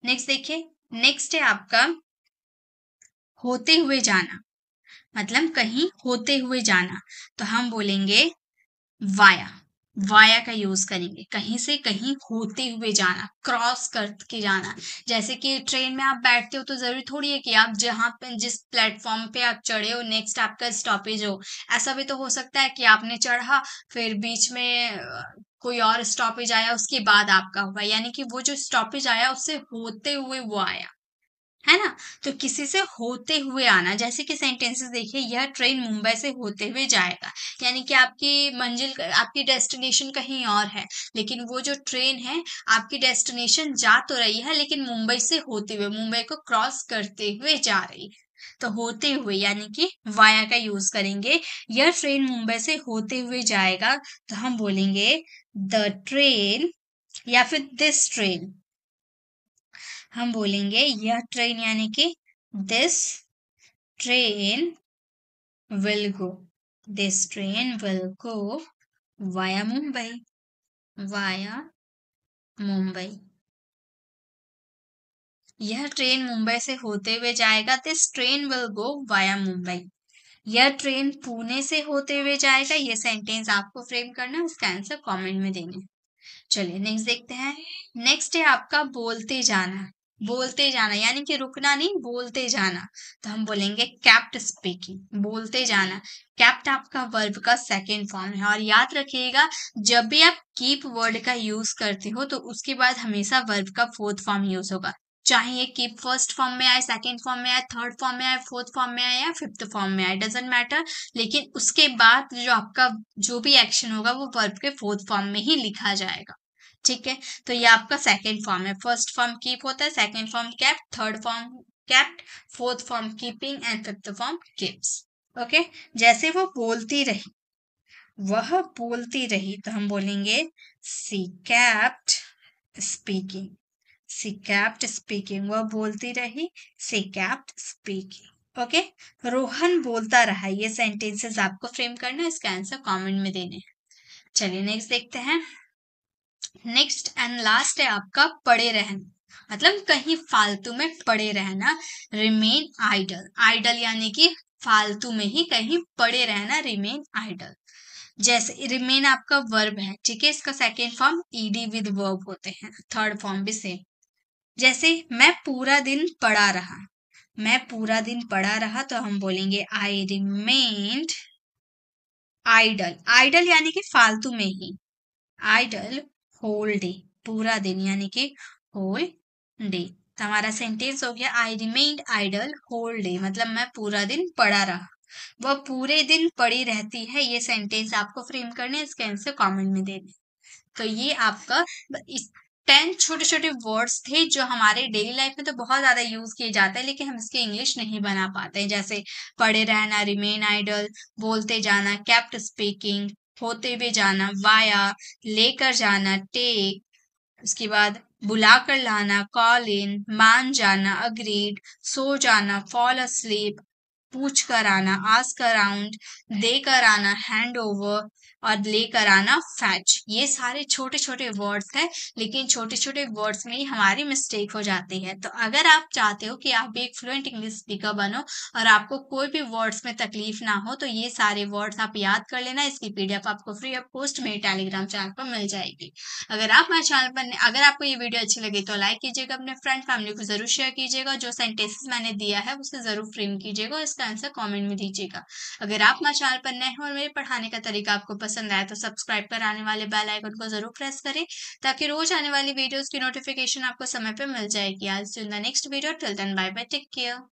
नेक्स्ट देखिए, नेक्स्ट है आपका होते हुए जाना। मतलब कहीं होते हुए जाना तो हम बोलेंगे वाया, वाया का यूज करेंगे। कहीं से कहीं होते हुए जाना, क्रॉस करके जाना। जैसे कि ट्रेन में आप बैठते हो तो जरूरी थोड़ी है कि आप जहां पे जिस प्लेटफॉर्म पे आप चढ़े हो नेक्स्ट आपका स्टॉपेज हो। ऐसा भी तो हो सकता है कि आपने चढ़ा, फिर बीच में कोई और स्टॉपेज आया, उसके बाद आपका हुआ, यानी कि वो जो स्टॉपेज आया उससे होते हुए वो आया, है ना। तो किसी से होते हुए आना, जैसे कि सेंटेंसेस देखिए, यह ट्रेन मुंबई से होते हुए जाएगा, यानी कि आपकी मंजिल, आपकी डेस्टिनेशन कहीं और है, लेकिन वो जो ट्रेन है आपकी डेस्टिनेशन जा तो रही है लेकिन मुंबई से होते हुए, मुंबई को क्रॉस करते हुए जा रही है। तो होते हुए यानी कि वाया का यूज करेंगे। यह ट्रेन मुंबई से होते हुए जाएगा तो हम बोलेंगे द ट्रेन, या फिर दिस ट्रेन। हम बोलेंगे यह ट्रेन यानी कि this train will go, this train will go via Mumbai, via Mumbai. यह ट्रेन मुंबई से होते हुए जाएगा, this train will go via Mumbai. यह ट्रेन पुणे से होते हुए जाएगा, ये सेंटेंस आपको फ्रेम करना है, उसका आंसर कमेंट में देना है। चलिए नेक्स्ट देखते हैं। नेक्स्ट है आपका बोलते जाना। बोलते जाना यानी कि रुकना नहीं, बोलते जाना तो हम बोलेंगे कैप्ट स्पीकिंग, बोलते जाना। कैप्ट आपका वर्ब का सेकेंड फॉर्म है, और याद रखिएगा जब भी आप कीप वर्ड का यूज करते हो तो उसके बाद हमेशा वर्ब का फोर्थ फॉर्म यूज होगा। चाहे ये कीप फर्स्ट फॉर्म में आए, सेकेंड फॉर्म में आए, थर्ड फॉर्म में आए, फोर्थ फॉर्म में आए या फिफ्थ फॉर्म में आए, डजेंट मैटर। लेकिन उसके बाद जो आपका जो भी एक्शन होगा वो वर्ब के फोर्थ फॉर्म में ही लिखा जाएगा। ठीक है, तो ये आपका सेकेंड फॉर्म है। फर्स्ट फॉर्म कीप होता है, second form kept, third form kept, fourth form keeping and fifth form keeps. Okay, जैसे वो बोलती रही, वह बोलती रही तो हम बोलेंगे सी कैप्ट स्पीकिंग, सी कैप्ट स्पीकिंग। वह बोलती रही, सी कैप्ट स्पीकिंग। ओके, रोहन बोलता रहा, ये सेंटेंसेस आपको फ्रेम करना है, इसका आंसर कमेंट में देने हैं। चलिए नेक्स्ट देखते हैं। नेक्स्ट एंड लास्ट है आपका पड़े रहना। मतलब कहीं फालतू में पड़े रहना, रिमेन आइडल। आइडल यानी कि फालतू में ही कहीं पड़े रहना, रिमेन आइडल। जैसे रिमेन आपका वर्ब है, ठीक है, इसका second form ED with verb होते हैं, थर्ड फॉर्म भी सेम। जैसे मैं पूरा दिन पड़ा रहा, मैं पूरा दिन पड़ा रहा तो हम बोलेंगे आई रिमेन्ड आइडल। आइडल यानी कि फालतू में ही, आइडल होल डे, पूरा दिन यानी कि होल डे। तो हमारा सेंटेंस हो गया I remained idle whole day, मतलब मैं पूरा दिन पड़ा रहा, वह पूरे दिन पड़ी रहती है। ये सेंटेंस आपको फ्रेम करने, इसके आंसर कमेंट में देने। तो ये आपका इस 10 छोटे छोटे वर्ड्स थे जो हमारे डेली लाइफ में तो बहुत ज्यादा यूज किए जाते हैं, लेकिन हम इसके इंग्लिश नहीं बना पाते हैं। जैसे पड़े रहना, रिमेन आइडल, बोलते जाना, केप्ट स्पीकिंग, होते हुए जाना, वाया, लेकर जाना, टेक, उसके बाद बुलाकर लाना, कॉल इन, मान जाना, अग्रीड, सो जाना, फॉल अस्लीप, पूछ कर आना, आस्क अराउंड, दे कर आना, हैंड ओवर, और लेकर आना, फैच। ये सारे छोटे छोटे वर्ड्स हैं, लेकिन छोटे छोटे वर्ड्स में ही हमारी मिस्टेक हो जाती है। तो अगर आप चाहते हो कि आप भी एक फ्लुएंट इंग्लिश स्पीकर बनो और आपको कोई भी वर्ड्स में तकलीफ ना हो, तो ये सारे वर्ड्स आप याद कर लेना। इसकी पीडीएफ आपको फ्री ऑफ कॉस्ट मेरे टेलीग्राम चैनल पर मिल जाएगी। अगर आपको ये वीडियो अच्छी लगी तो लाइक कीजिएगा, अपने फ्रेंड फैमिली को जरूर शेयर कीजिएगा, जो सेंटेंसेस मैंने दिया है उसे जरूर फ्रेम कीजिएगा और इसका आंसर कमेंट में दीजिएगा। अगर आप मेरे चैनल पर नए हो और मेरे पढ़ाने का तरीका आपको पसंद आए तो सब्सक्राइब कर आने वाले बेल आइकन को जरूर प्रेस करें, ताकि रोज आने वाली वीडियोस की नोटिफिकेशन आपको समय पे मिल जाएगी। आज in the next video, till then bye bye, take care.